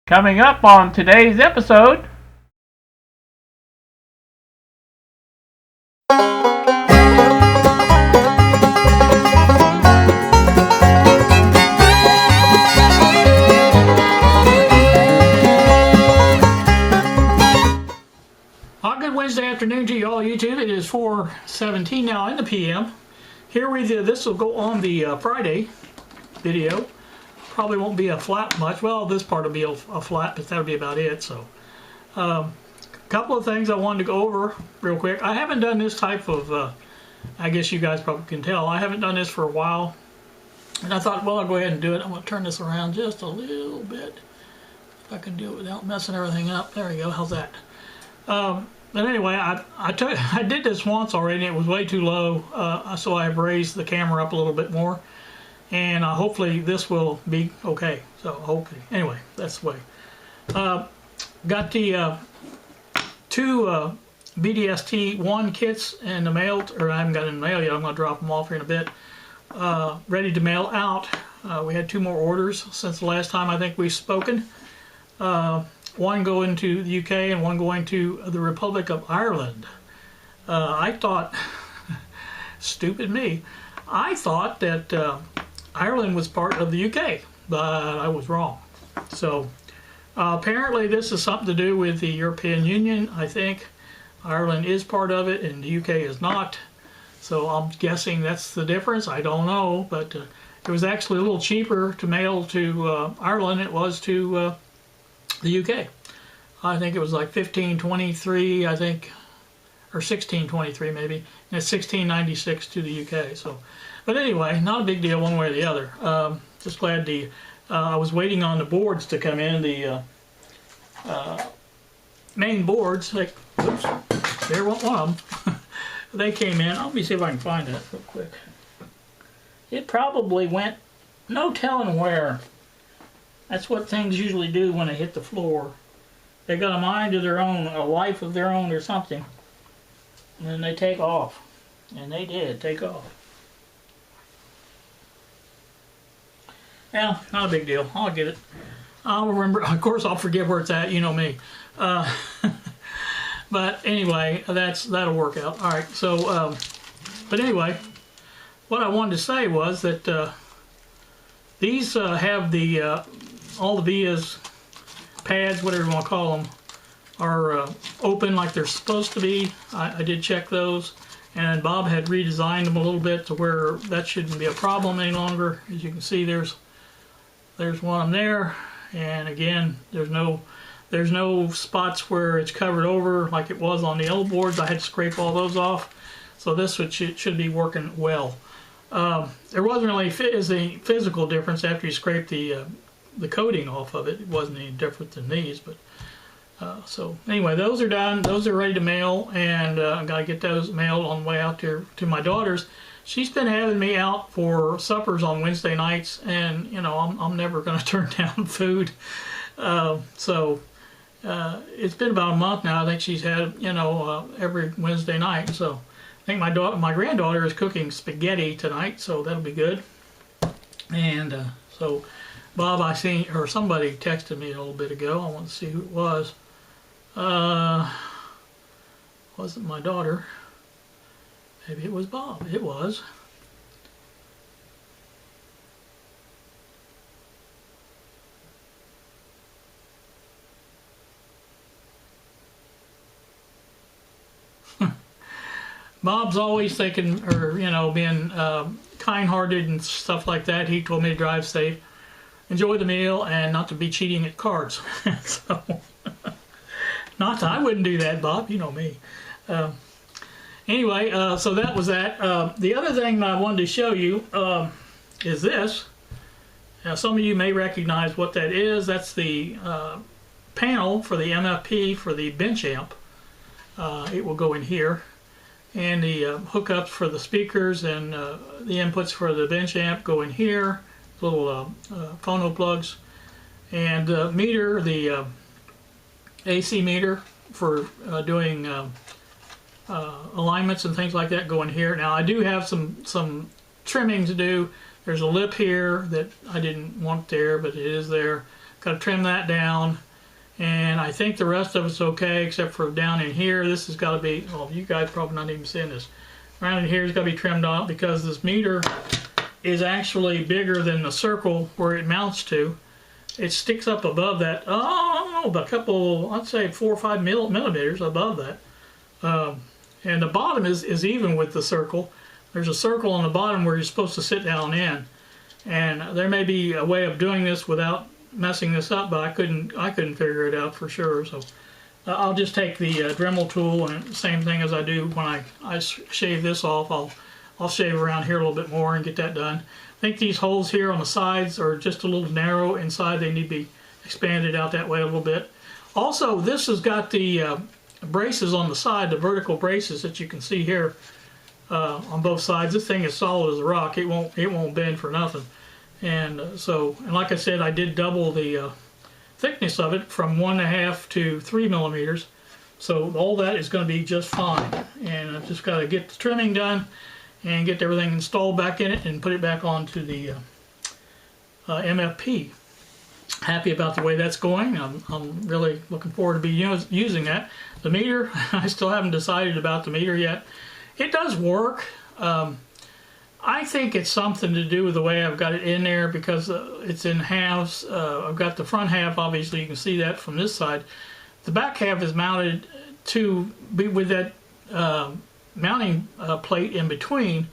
Coming up on today's episode. Good Wednesday afternoon to you all YouTube. It is 4:17 now in the PM. Here we do, this will go on the Friday video. Probably won't be a flat much. Well, this part will be a flat, but that'll be about it. So, a couple of things I wanted to go over real quick. I haven't done this type of, I guess you guys probably can tell, I haven't done this for a while. And I thought, well, I'll go ahead and do it. I'm going to turn this around just a little bit. If I can do it without messing everything up. There we go. How's that? But anyway, I did this once already. And it was way too low, so I've raised the camera up a little bit more. And hopefully this will be okay. So hopefully, anyway, that's the way. Got the two BDST1 kits in the mail, or I haven't got in the mail yet. I'm going to drop them off here in a bit. Ready to mail out. We had two more orders since the last time I think we've spoken. One going to the UK and one going to the Republic of Ireland. I thought, stupid me, I thought that Ireland was part of the UK, but I was wrong. So apparently this is something to do with the European Union, I think. Ireland is part of it and the UK is not. So I'm guessing that's the difference. I don't know, but it was actually a little cheaper to mail to Ireland than it was to the UK. I think it was like $15.23, I think, or $16.23 maybe, and it's $16.96 to the UK. So, but anyway, not a big deal one way or the other. Just glad I was waiting on the boards to come in, the main boards. Like, oops, there went one of them. They came in. Let me see if I can find that real quick. It probably went, no telling where. That's what things usually do when they hit the floor. They got a mind of their own, a life of their own or something. And then they take off. And they did take off. Yeah, not a big deal. I'll get it. I'll remember. Of course, I'll forget where it's at. You know me. But anyway, that'll work out. All right. So, but anyway, what I wanted to say was that these have the all the vias, pads, whatever you want to call them, are open like they're supposed to be. I did check those, and Bob had redesigned them a little bit to where that shouldn't be a problem any longer. As you can see, there's one there, and again, there's no spots where it's covered over like it was on the old boards. I had to scrape all those off, so this should be working well. There wasn't really a physical difference after you scrape the coating off of it. It wasn't any different than these, but so anyway, those are done. Those are ready to mail, and I've got to get those mailed on the way out there to my daughter's. She's been having me out for suppers on Wednesday nights, and you know I'm never going to turn down food. So it's been about a month now. I think she's had every Wednesday night. So I think my granddaughter is cooking spaghetti tonight, so that'll be good. And so Bob, I seen, or somebody texted me a little bit ago. I want to see who it was. Wasn't my daughter. Maybe it was Bob. It was. Bob's always thinking, or being kind-hearted and stuff like that. He told me to drive safe, enjoy the meal, and not to be cheating at cards. So, not that I wouldn't do that, Bob. You know me. Anyway, so that was that. The other thing that I wanted to show you is this. Now, some of you may recognize what that is. That's the panel for the MFP for the bench amp. It will go in here. And the hookups for the speakers and the inputs for the bench amp go in here. Little phono plugs. And the meter, the AC meter for doing alignments and things like that go in here. Now I do have some trimming to do. There's a lip here that I didn't want there, but it is there. Got to trim that down. And I think the rest of it's okay, except for down in here. This has got to be, well, you guys probably not even seeing this. Around in here has got to be trimmed off because this meter is actually bigger than the circle where it mounts to. It sticks up above that, I don't know, a couple, I'd say 4 or 5 millimeters above that. And the bottom is even with the circle. There's a circle on the bottom where you're supposed to sit down in. And there may be a way of doing this without messing this up, but I couldn't figure it out for sure. So I'll just take the Dremel tool, and same thing as I do when I shave this off. I'll shave around here a little bit more and get that done. I think these holes here on the sides are just a little narrow inside. They need to be expanded out that way a little bit. Also, this has got the braces on the side, the vertical braces that you can see here on both sides. This thing is solid as a rock. It won't bend for nothing. And and like I said, I did double the thickness of it from 1.5 to 3 millimeters. So all that is going to be just fine. And I've just got to get the trimming done and get everything installed back in it and put it back onto the MFP. Happy about the way that's going. I'm really looking forward to be using that. The meter, I still haven't decided about the meter yet. It does work. I think it's something to do with the way I've got it in there, because it's in halves. I've got the front half, obviously you can see that from this side. The back half is mounted to be with that mounting plate in between,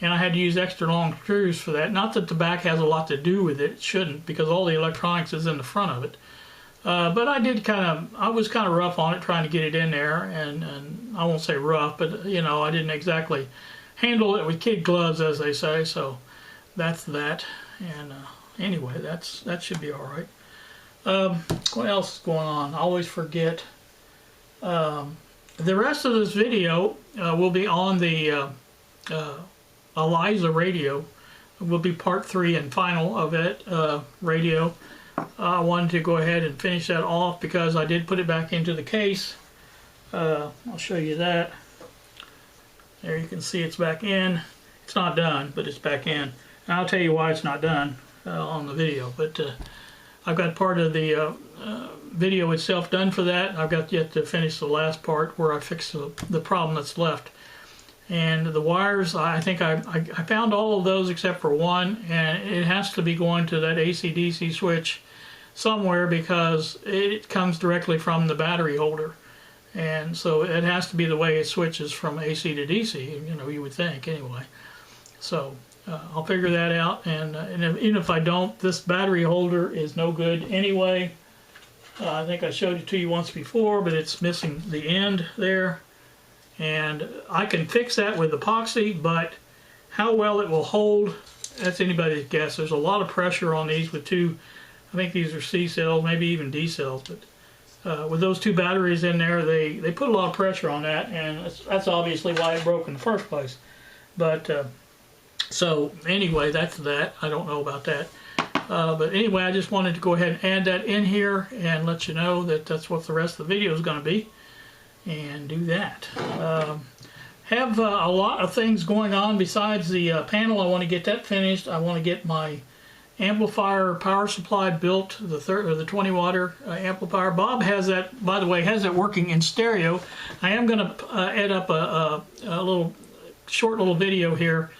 and I had to use extra long screws for that. Not that the back has a lot to do with it, it shouldn't, because all the electronics is in the front of it. But I was kind of rough on it trying to get it in there, and I won't say rough, but you know, I didn't exactly handle it with kid gloves, as they say. So that's that. And anyway, that should be all right. What else is going on? I always forget. The rest of this video will be on the Aliza radio. It will be part 3 and final of it, radio. I wanted to go ahead and finish that off because I did put it back into the case. I'll show you that. There you can see it's back in. It's not done, but it's back in. And I'll tell you why it's not done on the video. But I've got part of the video itself done for that. I've got yet to finish the last part where I fix the problem that's left. And the wires, I think I found all of those except for one, and it has to be going to that AC/DC switch somewhere because it comes directly from the battery holder. And so it has to be the way it switches from AC to DC, you know, you would think anyway. So I'll figure that out, and even if I don't, this battery holder is no good anyway. I think I showed it to you once before, but it's missing the end there. And I can fix that with epoxy, but how well it will hold, that's anybody's guess. There's a lot of pressure on these with two, I think these are C cells, maybe even D cells, but with those 2 batteries in there, they put a lot of pressure on that, and that's obviously why it broke in the first place. But so anyway, that's that. I don't know about that. But anyway, I just wanted to go ahead and add that in here and let you know that that's what the rest of the video is going to be, and do that. Have a lot of things going on besides the panel. I want to get that finished. I want to get my amplifier power supply built, the 20 watt amplifier. Bob has that, by the way, has it working in stereo. I am going to add up a short little video here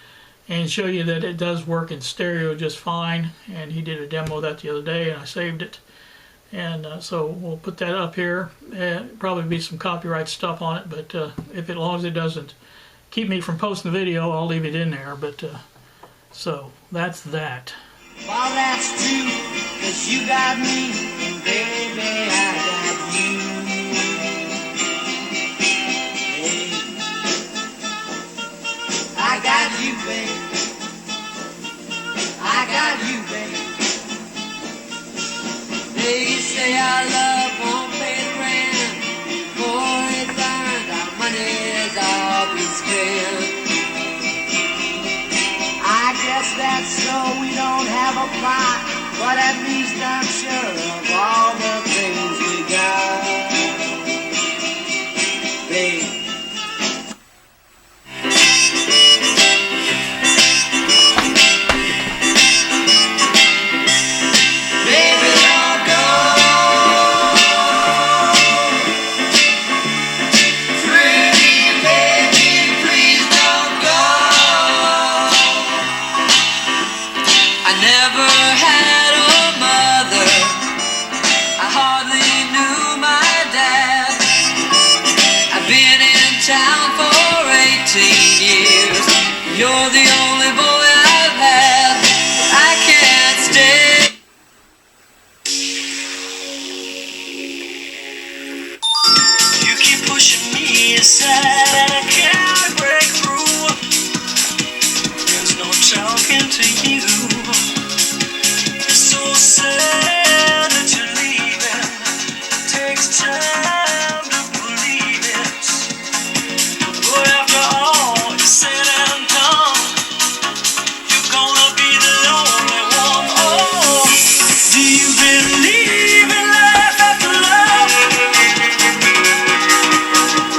and show you that it does work in stereo just fine. And he did a demo of that the other day, and I saved it. And so we'll put that up here. Probably be some copyright stuff on it, but as long as it doesn't keep me from posting the video, I'll leave it in there. But so that's that. Well, that's true, 'cause you got me, and baby, I got you. Hey, I got you, babe. I got you, babe. They say our love won't pay the rent, before it's earned, our money's all been spent. I guess that's so we don't have a plot, but at least I'm sure of all the things we got. Babe. Baby, don't go You're the only boy I've had, but I can't stay. You keep pushing me aside and I can't break through. There's no talking to you. It's so sad that you're leaving. It takes time to believe it. But after all is said and done, you're gonna be the only one. Oh, do you believe in life after love?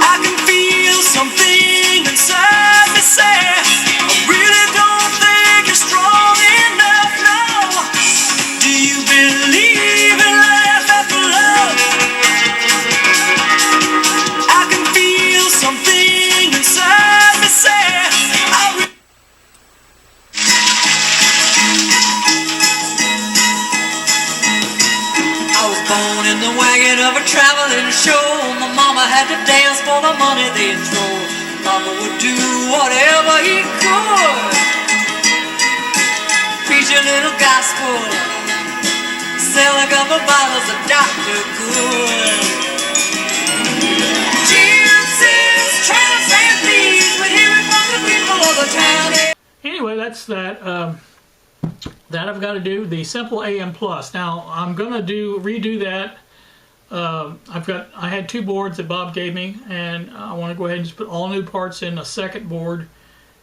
I can feel something inside me say, I really don't think you're strong enough now. Do you believe in life after love? I can feel something inside me say, I was born in the wagon of a traveling show. My mama had to dance for the money they throw. Papa would do whatever he could, preach a little gospel, sell a couple bottles of Dr. Good. Jesus, tramps and thieves, we hear it from the people of the town. Anyway, that's that. That I've got to do the simple AM plus. Now I'm gonna redo that. I had 2 boards that Bob gave me, and I want to go ahead and just put all new parts in a second board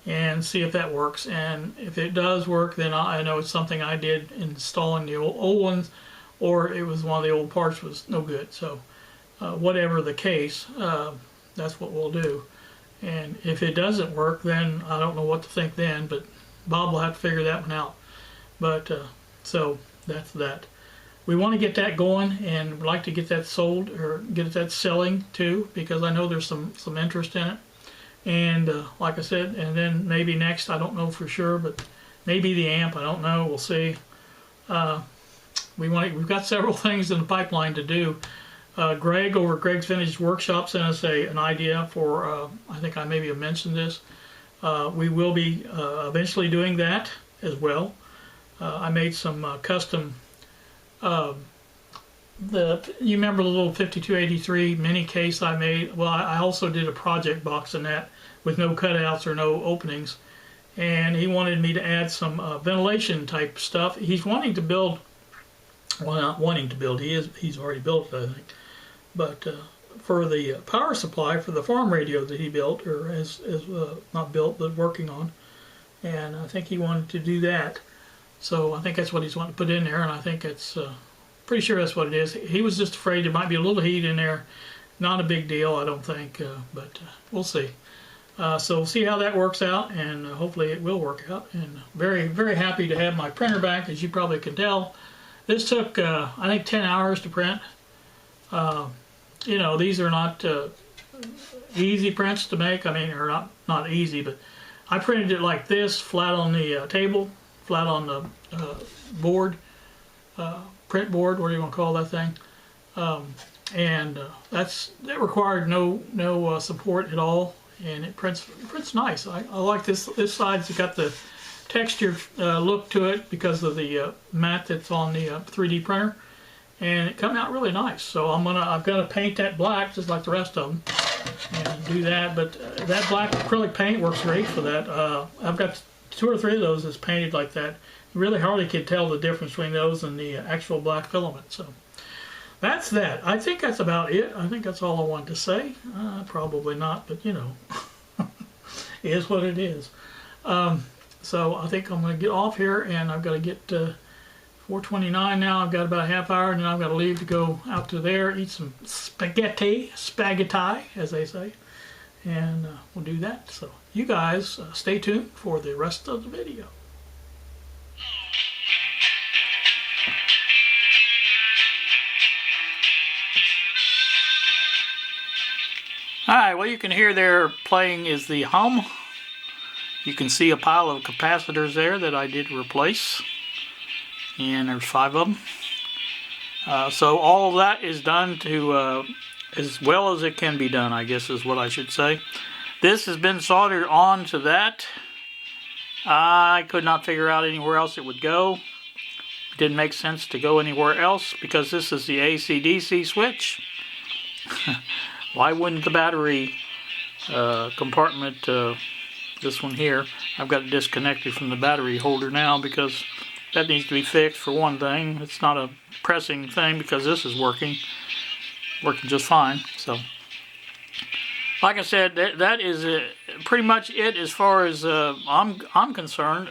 and see if that works. And if it does work, then I know it's something I did installing the old ones, or it was one of the old parts was no good. So whatever the case, that's what we'll do. And if it doesn't work, then I don't know what to think then, but Bob will have to figure that one out. But so that's that. We want to get that going, and we'd like to get that sold or get that selling too, because I know there's some interest in it. And like I said, and then maybe next, I don't know for sure, but maybe the amp. I don't know. We'll see. We've got several things in the pipeline to do. Greg over at Greg's Vintage Workshop sent us an idea for. I think I maybe have mentioned this. We will be eventually doing that as well. I made some custom. You remember the little 5283 mini case I made? Well, I also did a project box in that with no cutouts or no openings, and he wanted me to add some ventilation type stuff. He's wanting to build, well, not wanting to build. He's already built it, I think. But for the power supply for the farm radio that he built, or has not built but working on, and I think he wanted to do that. So I think that's what he's wanting to put in there, and I think it's pretty sure that's what it is. He was just afraid there might be a little heat in there. Not a big deal, I don't think, but we'll see. So we'll see how that works out, and hopefully it will work out. And very, very happy to have my printer back, as you probably can tell. This took, I think, 10 hours to print. You know, these are not easy prints to make. I mean, or not easy, but I printed it like this, flat on the table, flat on the board, print board, what do you want to call that thing? And that required no support at all, and it prints nice. I like this side's got the textured look to it because of the mat that's on the 3D printer, and it come out really nice. So I've got to paint that black just like the rest of them and do that. But that black acrylic paint works great for that. I've got 2 or 3 of those that's painted like that. You really hardly can tell the difference between those and the actual black filament. So that's that. I think that's about it. I think that's all I wanted to say. Probably not, but you know, it is what it is. So I think I'm going to get off here, and I've got to get 4:29 now. I've got about a half hour, and then I've got to leave to go out to there, eat some spaghetti, as they say, and we'll do that. So you guys stay tuned for the rest of the video. Alright, what you can hear there playing is the hum. You can see a pile of capacitors there that I did replace, and there's 5 of them. So all of that is done to as well as it can be done, I guess is what I should say. This has been soldered on to that, I could not figure out anywhere else it would go. It didn't make sense to go anywhere else because this is the AC/DC switch. Why wouldn't the battery compartment, this one here, I've got it disconnected from the battery holder now because that needs to be fixed for one thing. It's not a pressing thing because this is working just fine. So, like I said, that is pretty much it as far as I'm concerned.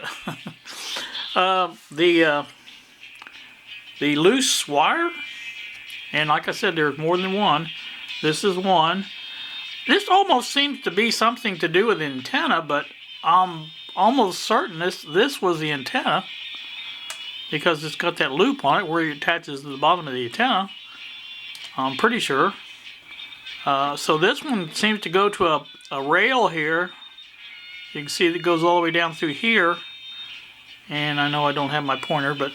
The loose wire, and like I said, there's more than one. This is one. This almost seems to be something to do with the antenna, but I'm almost certain this was the antenna because it's got that loop on it where it attaches to the bottom of the antenna. I'm pretty sure. So this one seems to go to a rail here. You can see it goes all the way down through here. And I know I don't have my pointer, but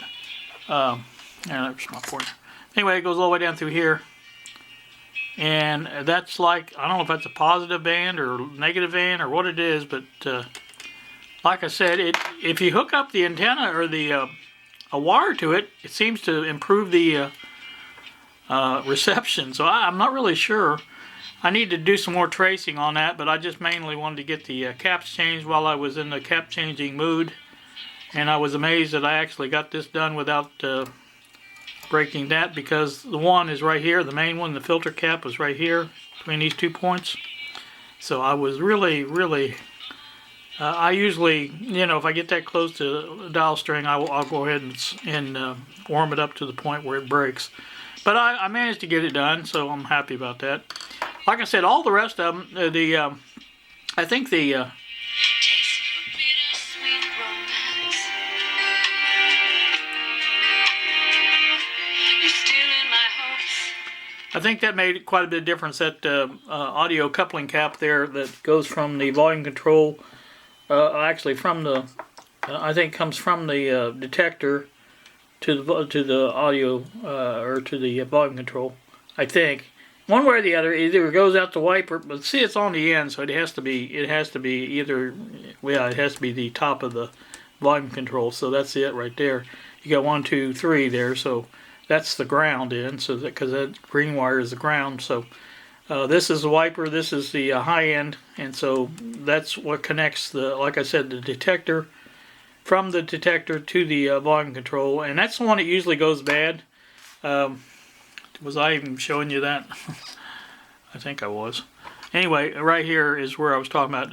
there's my pointer. Anyway, it goes all the way down through here. And that's like, I don't know if that's a positive band or negative band or what it is, but like I said, if you hook up the antenna or a wire to it, it seems to improve the reception. So I'm not really sure. I need to do some more tracing on that, but I just mainly wanted to get the caps changed while I was in the cap changing mood. And I was amazed that I actually got this done without breaking that, because the one is right here, the main one, the filter cap was right here between these 2 points. So I was really I usually, if I get that close to the dial string, I'll go ahead and warm it up to the point where it breaks. But I managed to get it done, so I'm happy about that. Like I said, all the rest of them, I think the I think that made quite a bit of difference. That audio coupling cap there that goes from the volume control, actually from the, I think comes from the detector to the audio or to the volume control. I think one way or the other, either it goes out the wiper, but see it's on the end, so it has to be either, yeah, it has to be the top of the volume control. So that's it right there. You got 1, 2, 3 there, so. That's the ground in, so because that green wire is the ground. So this is the wiper, this is the high end, and so that's what connects the, like I said, the detector from the detector to the volume control, and that's the one that usually goes bad. Was I even showing you that? I think I was. Anyway, right here is where I was talking about.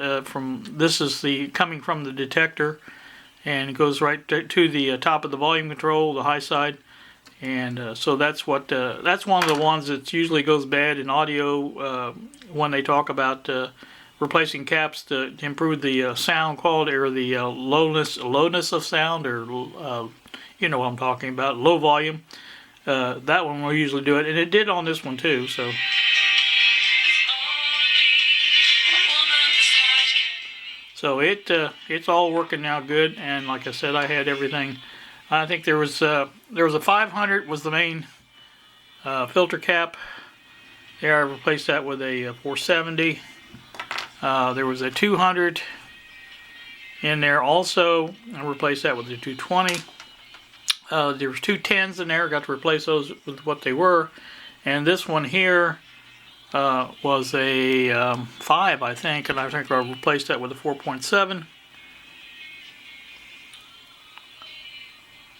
This is the coming from the detector, and it goes right to the top of the volume control, the high side. And so that's what that's one of the ones that usually goes bad in audio when they talk about replacing caps to improve the sound quality or the lowness of sound, or you know what I'm talking about, low volume. That one will usually do it, and it did on this one too. So it's all working now good, and like I said, I had everything. I think there was a 500 was the main filter cap. There, I replaced that with a 470. There was a 200 in there also. I replaced that with a 220. There was 210s in there. Got to replace those with what they were. And this one here was a 5, I think, and I think I replaced that with a 4.7.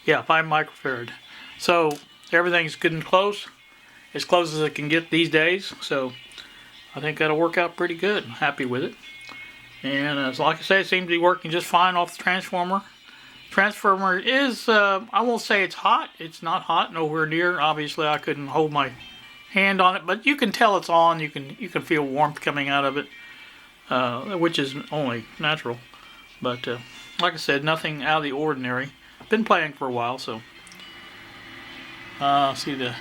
Yeah, 5 microfarad. So everything's good and close, as close as it can get these days. So I think that'll work out pretty good. I'm happy with it. And like I say, it seems to be working just fine off the transformer. Transformer is, I won't say it's hot. It's not hot, nowhere near. Obviously, I couldn't hold my hand on it, but you can tell it's on. You can feel warmth coming out of it, which is only natural. But like I said, nothing out of the ordinary. Been playing for a while, so see the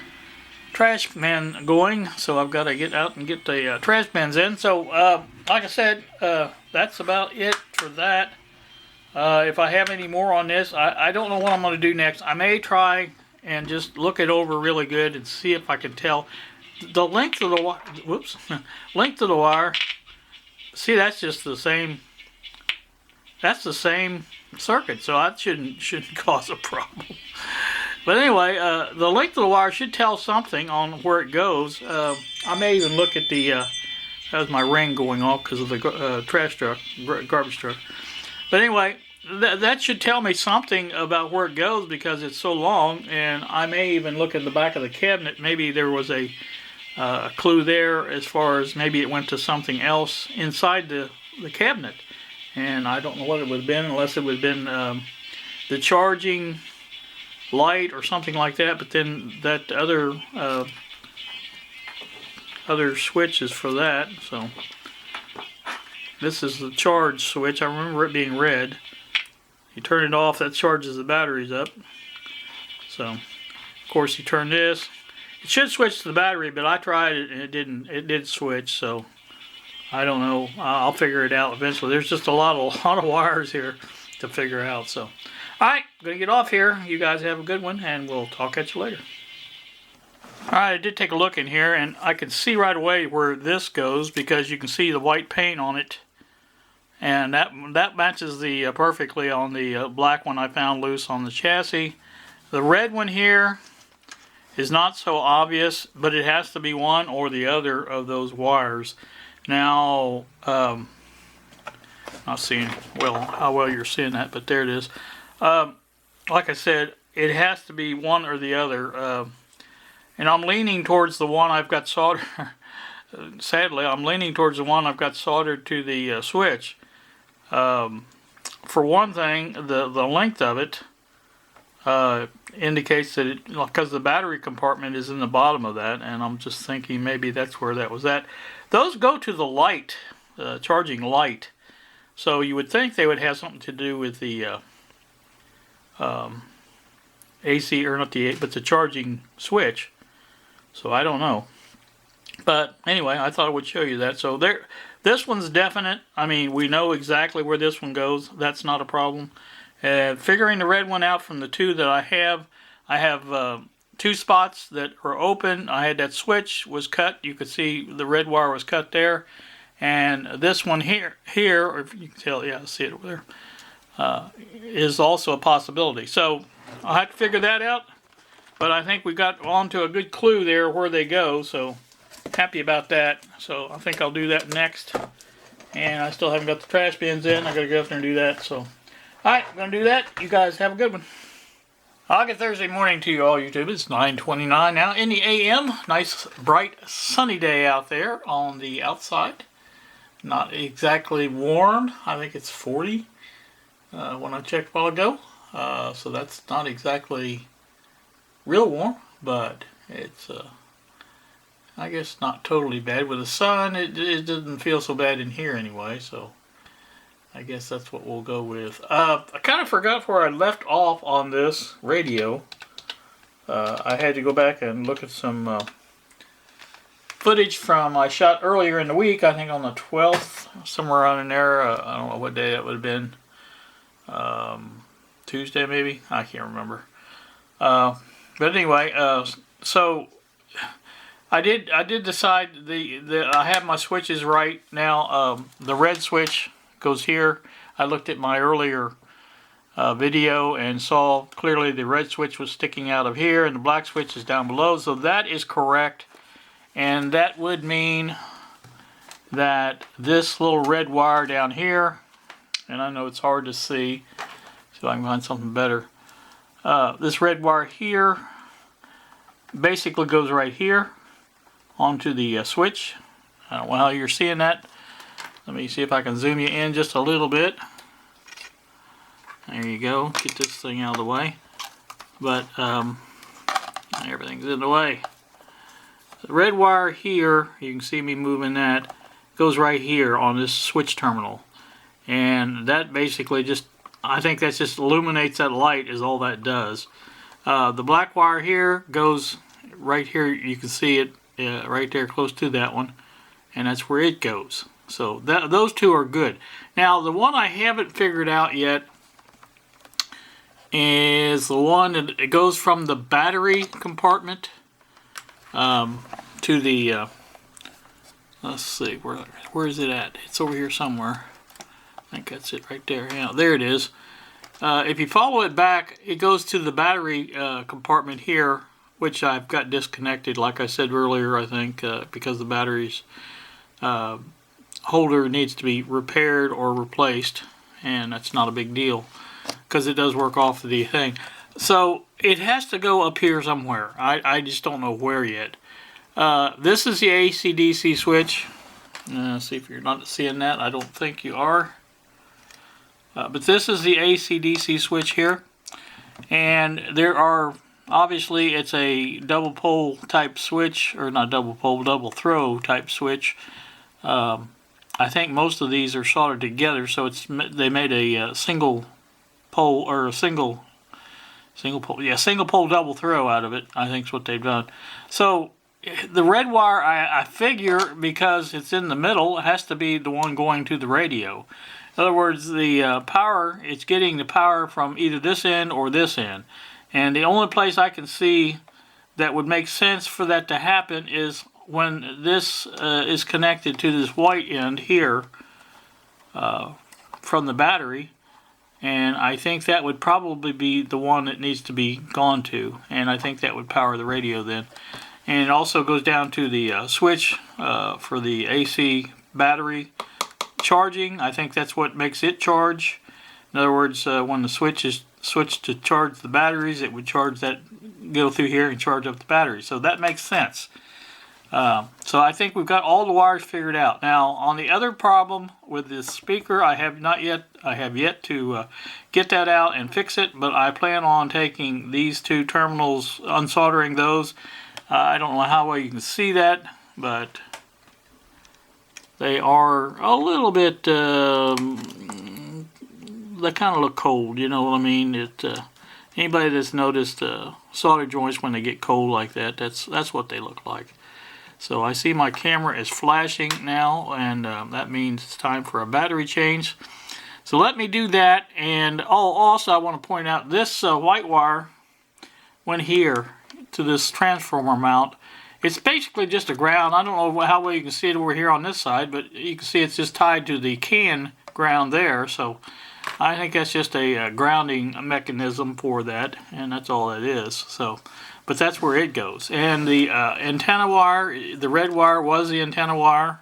trash man going, so I've got to get out and get the trash bins in. So like I said, that's about it for that. If I have any more on this, I don't know what I'm going to do next. I may try and just look it over really good and see if I can tell the length of the wire. Whoops, length of the wire. See, that's just the same. that's the same circuit, so that shouldn't cause a problem. But anyway, the length of the wire should tell something on where it goes. I may even look at the, that was my ring going off because of the trash truck, garbage truck. But anyway, that should tell me something about where it goes because it's so long, and I may even look in the back of the cabinet. Maybe there was a clue there as far as maybe it went to something else inside the cabinet. And I don't know what it would have been, unless it would have been the charging light or something like that. But then that other switch is for that. So this is the charge switch. I remember it being red. You turn it off, that charges the batteries up. So of course you turn this. It should switch to the battery, but I tried it and it didn't. It did switch, so I don't know. I'll figure it out eventually. There's just a lot of wires here to figure out. So, all right, gonna get off here. You guys have a good one, and we'll talk at you later. All right, I did take a look in here, and I can see right away where this goes because you can see the white paint on it, and that matches the perfectly on the black one I found loose on the chassis. The red one here is not so obvious, but it has to be one or the other of those wires. Now, not seeing how well you're seeing that, but there it is. Like I said, it has to be one or the other. And I'm leaning towards the one I've got soldered. Sadly, I'm leaning towards the one I've got soldered to the switch. For one thing, the length of it indicates that because the battery compartment is in the bottom of that, and I'm just thinking maybe that's where that was at. Those go to the light, charging light. So you would think they would have something to do with the AC, or not the, but the charging switch. So I don't know. But anyway, I thought I would show you that. So there, this one's definite. I mean, we know exactly where this one goes. That's not a problem. Figuring the red one out from the two that I have two spots that are open. I had that switch was cut. You could see the red wire was cut there. And this one here, or if you can tell, yeah, see it over there, is also a possibility. So I'll have to figure that out. But I think we got onto a good clue there where they go. So happy about that. So I think I'll do that next. And I still haven't got the trash bins in. I gotta go up there and do that. So, alright, I'm gonna do that. You guys have a good one. Good Thursday morning to you all, YouTube. It's 9:29 now in the AM. Nice, bright, sunny day out there on the outside. Not exactly warm. I think it's 40 when I checked a while ago. So that's not exactly real warm, but it's, I guess, not totally bad. With the sun, it doesn't feel so bad in here anyway, so I guess that's what we'll go with. I kind of forgot where I left off on this radio. I had to go back and look at some footage from I shot earlier in the week, I think on the 12th, somewhere around in there. I don't know what day that would have been. Tuesday maybe? I can't remember. But anyway, so I did decide I have my switches right now. The red switch goes here. I looked at my earlier video and saw clearly the red switch was sticking out of here and the black switch is down below. So that is correct. And that would mean that this little red wire down here, and I know it's hard to see, see if I can find something better. This red wire here basically goes right here onto the switch. I don't know how you're seeing that. Let me see if I can zoom you in just a little bit. There you go. Get this thing out of the way. But everything's in the way. The red wire here, you can see me moving that, goes right here on this switch terminal. And that basically just, I think that just illuminates that light is all that does. The black wire here goes right here. You can see it right there close to that one. And that's where it goes. So those two are good. Now the one I haven't figured out yet is the one that it goes from the battery compartment to the let's see, where is it at? It's over here somewhere. I think that's it right there. Yeah, there it is. If you follow it back, it goes to the battery compartment here, which I've got disconnected, like I said earlier, I think, because the battery's holder needs to be repaired or replaced, and that's not a big deal because it does work off the thing. So it has to go up here somewhere. I just don't know where yet. This is the AC/DC switch. See if you're not seeing that. I don't think you are. But this is the AC/DC switch here. And there are, obviously it's a double pole type switch, or not double pole, double throw type switch. I think most of these are soldered together, so they made a single pole, or a single pole double throw out of it. I think is what they've done. So the red wire, I figure, because it's in the middle, it has to be the one going to the radio. In other words, the power, it's getting the power from either this end or this end. And the only place I can see that would make sense for that to happen is when this is connected to this white end here from the battery. And I think that would probably be the one that needs to be gone to. And I think that would power the radio then. And it also goes down to the switch for the AC battery charging. I think that's what makes it charge. In other words, when the switch is switched to charge the batteries, it would charge that, go through here and charge up the battery. So that makes sense. So I think we've got all the wires figured out. Now, on the other problem with this speaker, I have yet to get that out and fix it, but I plan on taking these two terminals, unsoldering those. I don't know how well you can see that, but they are a little bit, they kind of look cold, you know what I mean? Anybody that's noticed solder joints when they get cold like that, that's what they look like. So I see my camera is flashing now, and that means it's time for a battery change. So let me do that. And also I want to point out this white wire went here to this transformer mount. It's basically just a ground. I don't know how well you can see it over here on this side, but you can see it's just tied to the can ground there. So I think that's just a grounding mechanism for that, and that's all it is. So, but that's where it goes. And the antenna wire, the red wire was the antenna wire.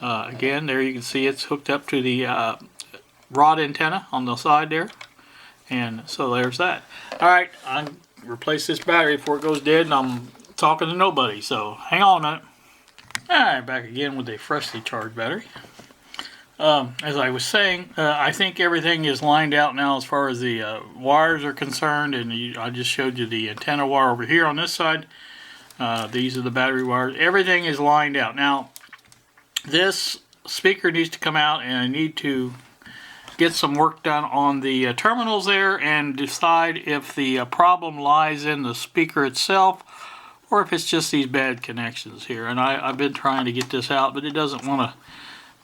Again, there you can see it's hooked up to the rod antenna on the side there. And so there's that. All right, I'm replace this battery before it goes dead, and I'm talking to nobody. So hang on a minute. All right, back again with a freshly charged battery. As I was saying, I think everything is lined out now as far as the wires are concerned, and I just showed you the antenna wire over here on this side. These are the battery wires. Everything is lined out. Now, this speaker needs to come out, and I need to get some work done on the terminals there and decide if the problem lies in the speaker itself or if it's just these bad connections here. And I've been trying to get this out, but it doesn't want to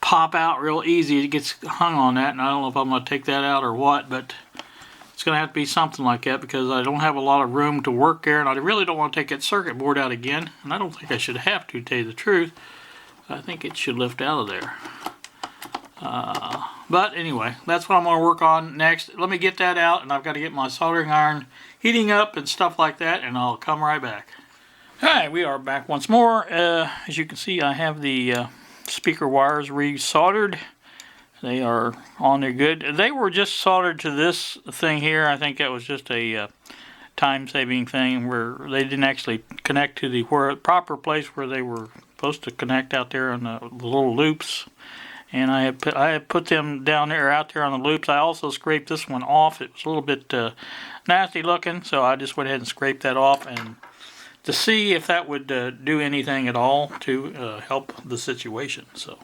pop out real easy. It gets hung on that, and I don't know if I'm going to take that out or what, but it's going to have to be something like that because I don't have a lot of room to work there, and I really don't want to take that circuit board out again, and I don't think I should have to tell you the truth. I think it should lift out of there. But anyway, that's what I'm going to work on next. Let me get that out, and I've got to get my soldering iron heating up and stuff like that, and I'll come right back. Alright, we are back once more. As you can see, I have the speaker wires re-soldered. They are on there good. They were just soldered to this thing here. I think that was just a time-saving thing where they didn't actually connect to the proper place where they were supposed to connect out there on the little loops. And I had put them down there, out there on the loops. I also scraped this one off. It was a little bit nasty looking, so I just went ahead and scraped that off and to see if that would do anything at all to help the situation. So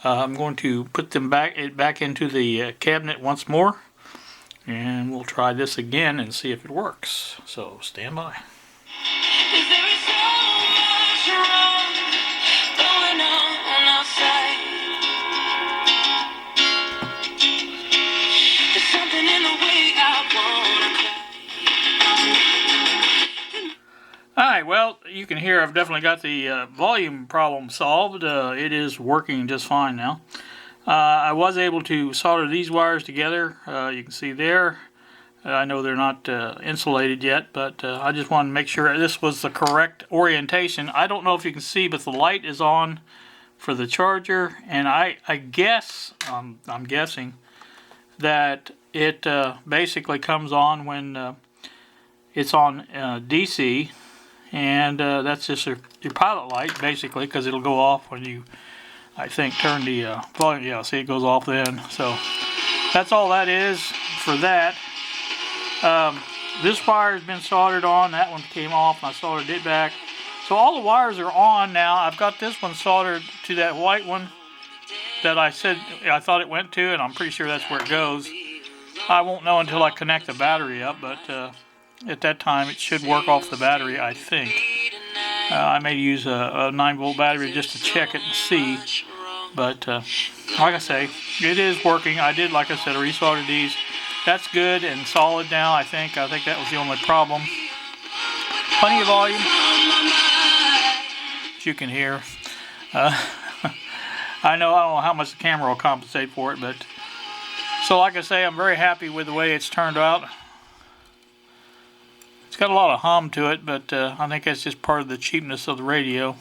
I'm going to put them back into the cabinet once more, and we'll try this again and see if it works. So stand by. Alright, well, you can hear I've definitely got the volume problem solved. It is working just fine now. I was able to solder these wires together. You can see there. I know they're not insulated yet, but I just wanted to make sure this was the correct orientation. I don't know if you can see, but the light is on for the charger, and I guess, I'm guessing, that it basically comes on when it's on DC, and that's just your pilot light, basically, because it'll go off when you, I think, turn the volume. Yeah, see, it goes off then. So that's all that is for that. This wire has been soldered on. That one came off, and I soldered it back. So all the wires are on now. I've got this one soldered to that white one that I said I thought it went to, and I'm pretty sure that's where it goes. I won't know until I connect the battery up, but at that time it should work off the battery, I think. I may use a 9-volt battery just to check it and see. But like I say, it is working. I did, like I said, resolder these. That's good and solid now, I think. I think that was the only problem. Plenty of volume, as you can hear. I don't know how much the camera will compensate for it, but so like I say, I'm very happy with the way it's turned out. It's got a lot of hum to it, but I think that's just part of the cheapness of the radio.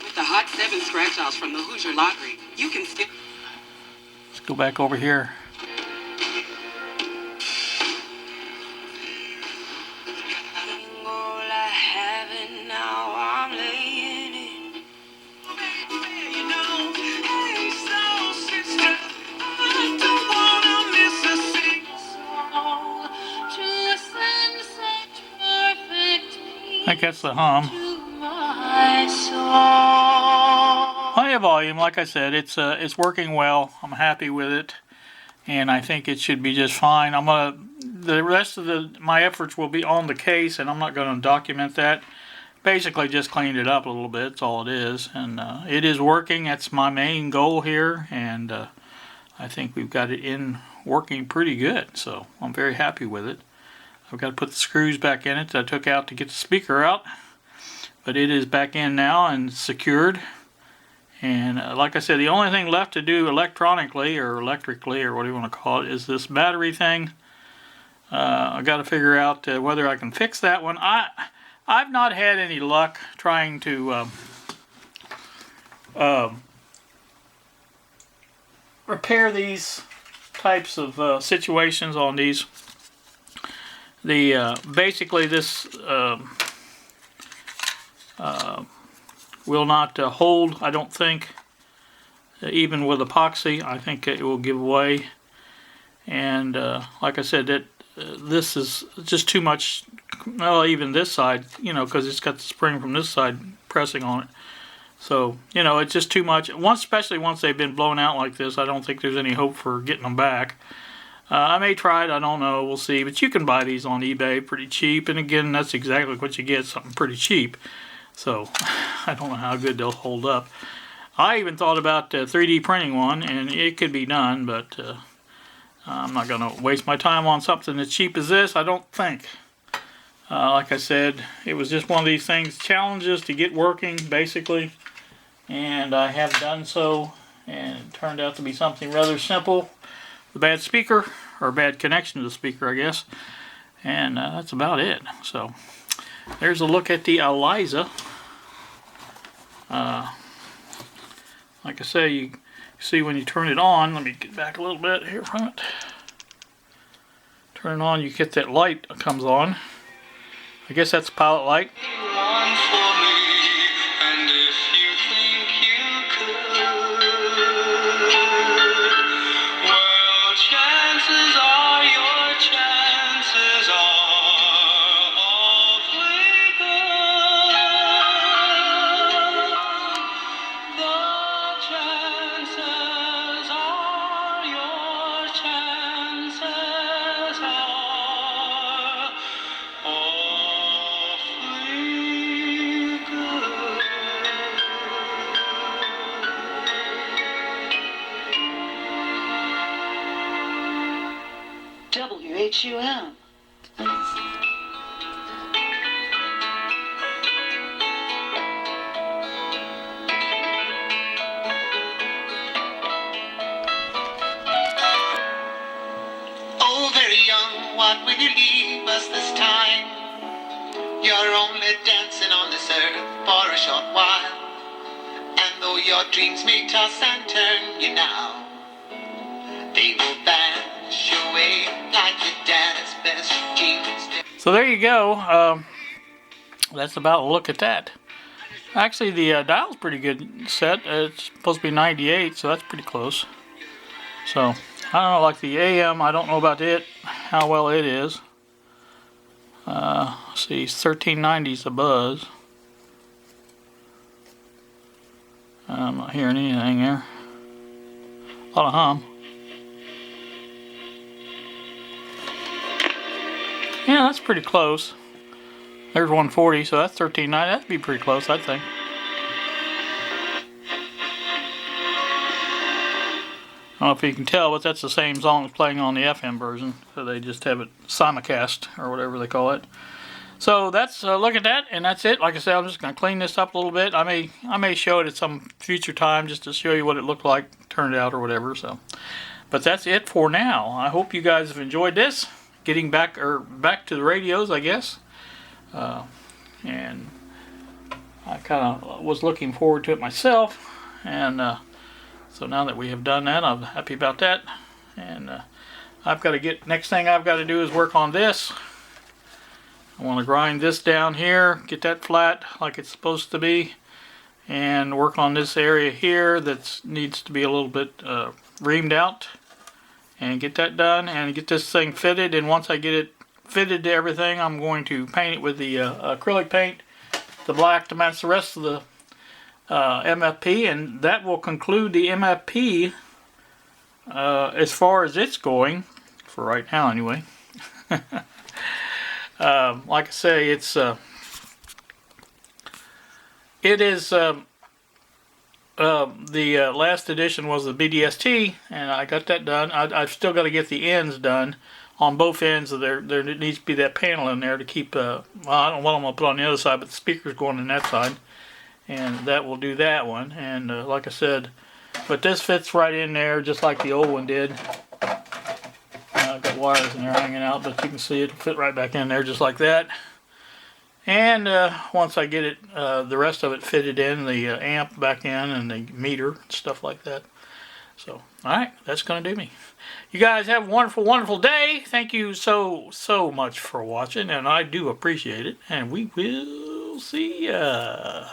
With the Hot 7 scratch-offs from the Hoosier Lottery, you can skip. Let's go back over here. I think that's the hum. Plenty of volume, like I said, it's working well. I'm happy with it, and I think it should be just fine. The rest of my efforts will be on the case, and I'm not going to document that. Basically, just cleaned it up a little bit. That's all it is, and it is working. That's my main goal here, and I think we've got it in working pretty good. So I'm very happy with it. I've got to put the screws back in it that I took out to get the speaker out, but it is back in now and secured. And like I said, the only thing left to do electronically or electrically or whatever you want to call it is this battery thing. I got to figure out whether I can fix that one. I've not had any luck trying to repair these types of situations on these. Basically this will not hold, I don't think, even with epoxy. I think it will give way, and like I said, this is just too much. Well, even this side, you know, because it's got the spring from this side pressing on it, so you know, it's just too much. Especially once they've been blown out like this, I don't think there's any hope for getting them back. I may try it, I don't know, we'll see. But you can buy these on eBay pretty cheap, and again, that's exactly what you get, something pretty cheap. So, I don't know how good they'll hold up. I even thought about 3D printing one, and it could be done, but I'm not going to waste my time on something as cheap as this, I don't think. Like I said, it was just one of these things, challenges to get working, basically. And I have done so, and it turned out to be something rather simple. A bad speaker, or a bad connection to the speaker, I guess. And that's about it. So, there's a look at the Aliza. Like I say, you see when you turn it on, let me get back a little bit here from it. Turn it on, you get that light that comes on. I guess that's pilot light. WHUM. You're only dancing on this earth for a short while. And though your dreams may toss and turn you now, they will vanish away like your dad's best jeans. So there you go. That's about a look at that. Actually, the dial's pretty good set. It's supposed to be 98, so that's pretty close. So, I don't know, like the AM, I don't know about it, how well it is. Let's see, 1390 is the buzz. I'm not hearing anything there. A lot of hum. Yeah, that's pretty close. There's 140, so that's 1390. That'd be pretty close, I think. I don't know if you can tell, but that's the same song that's playing on the FM version. So they just have it simulcast, or whatever they call it. So that's look at that, and that's it. Like I said, I'm just going to clean this up a little bit. I may show it at some future time just to show you what it looked like, turned out, or whatever. So, but that's it for now. I hope you guys have enjoyed this. Getting back to the radios, I guess. And I kind of was looking forward to it myself, and so now that we have done that, I'm happy about that. And I've got to get, next thing I've got to do is work on this. I want to grind this down here, get that flat like it's supposed to be, and work on this area here that needs to be a little bit reamed out, and get that done, and get this thing fitted. And once I get it fitted to everything, I'm going to paint it with the acrylic paint, the black, to match the rest of the MFP, and that will conclude the MFP as far as it's going, for right now anyway. Like I say, it is the last edition was the BDST, and I got that done. I've still got to get the ends done. On both ends, there needs to be that panel in there to keep, well, I don't know what I'm going to put on the other side, but the speaker's going on that side, and that will do that one. And like I said, but this fits right in there just like the old one did. I've got wires in there hanging out, but you can see it'll fit right back in there just like that. And once I get it, the rest of it fitted in, the amp back in, and the meter, and stuff like that. So, alright, that's going to do me. You guys have a wonderful, wonderful day. Thank you so much for watching, and I do appreciate it. And we will see ya.